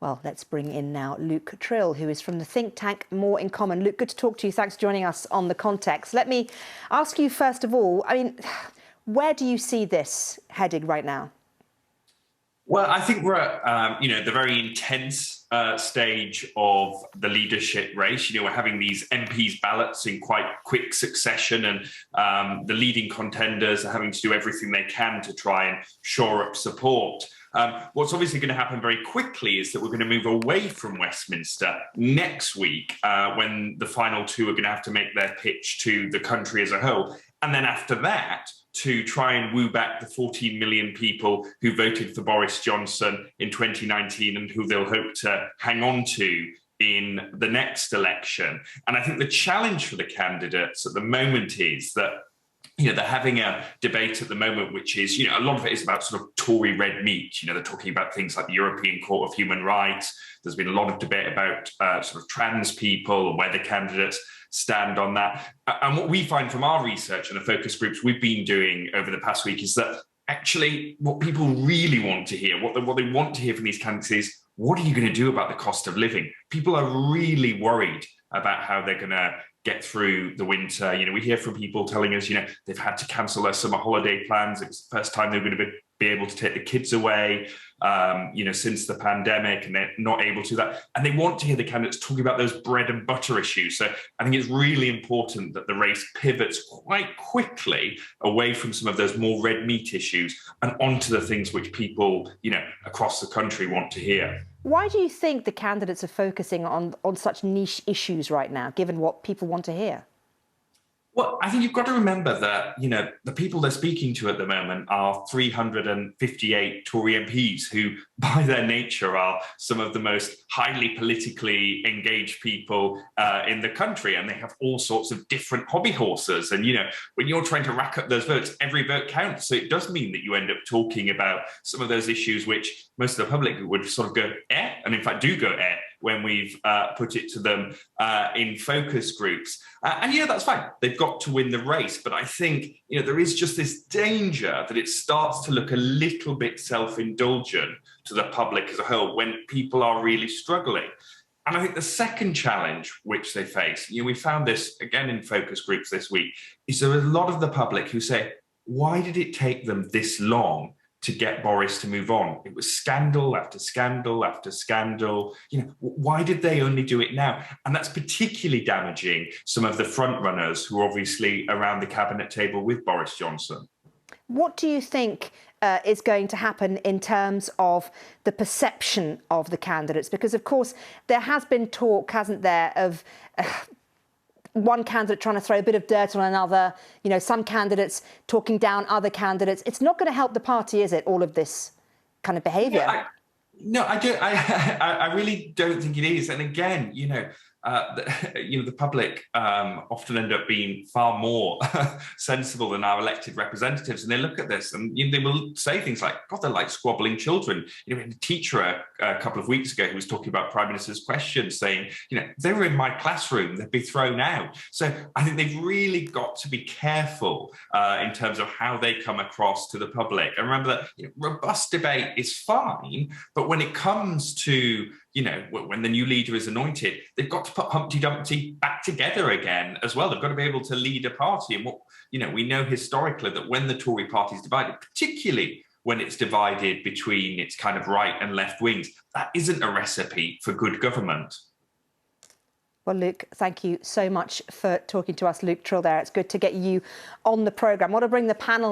Well, let's bring in now Luke Tryl, who is from the think tank More in Common. Luke, good to talk to you. Thanks for joining us on The Context. Let me ask you, first of all, where do you see this heading right now? Well, I think we're at, the very intense stage of the leadership race. We're having these MPs ballots in quite quick succession, and the leading contenders are having to do everything they can to try and shore up support. What's obviously going to happen very quickly is that we're going to move away from Westminster next week, when the final two are going to have to make their pitch to the country as a whole. And then after that, to try and woo back the 14 million people who voted for Boris Johnson in 2019 and who they'll hope to hang on to in the next election. And I think the challenge for the candidates at the moment is that they're having a debate at the moment, which is, a lot of it is about sort of Tory red meat. They're talking about things like the European Court of Human Rights. There's been a lot of debate about sort of trans people and where the candidates stand on that. And what we find from our research and the focus groups we've been doing over the past week is that actually what people really want to hear, what they want to hear from these candidates is, what are you going to do about the cost of living? People are really worried about how they're going to get through the winter. We hear from people telling us, they've had to cancel their summer holiday plans. It was the first time they're going to be able to take the kids away, since the pandemic, and they're not able to do that. And they want to hear the candidates talking about those bread and butter issues. So I think it's really important that the race pivots quite quickly away from some of those more red meat issues and onto the things which people, across the country want to hear. Why do you think the candidates are focusing on such niche issues right now, given what people want to hear? Well, I think you've got to remember that, the people they're speaking to at the moment are 358 Tory MPs who, by their nature, are some of the most highly politically engaged people in the country. And they have all sorts of different hobby horses. And, when you're trying to rack up those votes, every vote counts. So it does mean that you end up talking about some of those issues which most of the public would sort of go, and in fact do go, when we've put it to them in focus groups. And that's fine. They've got to win the race. But I think, there is just this danger that it starts to look a little bit self-indulgent to the public as a whole when people are really struggling. And I think the second challenge which they face, we found this again in focus groups this week, is there are a lot of the public who say, why did it take them this long to get Boris to move on? It was scandal after scandal after scandal. Why did they only do it now? And that's particularly damaging some of the front runners who are obviously around the cabinet table with Boris Johnson. What do you think is going to happen in terms of the perception of the candidates? Because, of course, there has been talk, hasn't there, of one candidate trying to throw a bit of dirt on another, some candidates talking down other candidates. It's not going to help the party, is it, all of this kind of behaviour? I really don't think it is. And again, the public often end up being far more sensible than our elected representatives, and they look at this and they will say things like, God, they're like squabbling children. We had a teacher a couple of weeks ago who was talking about Prime Minister's questions, saying, they were in my classroom, they'd be thrown out. So I think they've really got to be careful in terms of how they come across to the public. And remember that robust debate is fine, but when it comes to when the new leader is anointed, they've got to put Humpty Dumpty back together again as well. They've got to be able to lead a party. And we know historically that when the Tory party is divided, particularly when it's divided between its kind of right and left wings, that isn't a recipe for good government. Well, Luke, thank you so much for talking to us. Luke Tryl there. It's good to get you on the programme. I want to bring the panel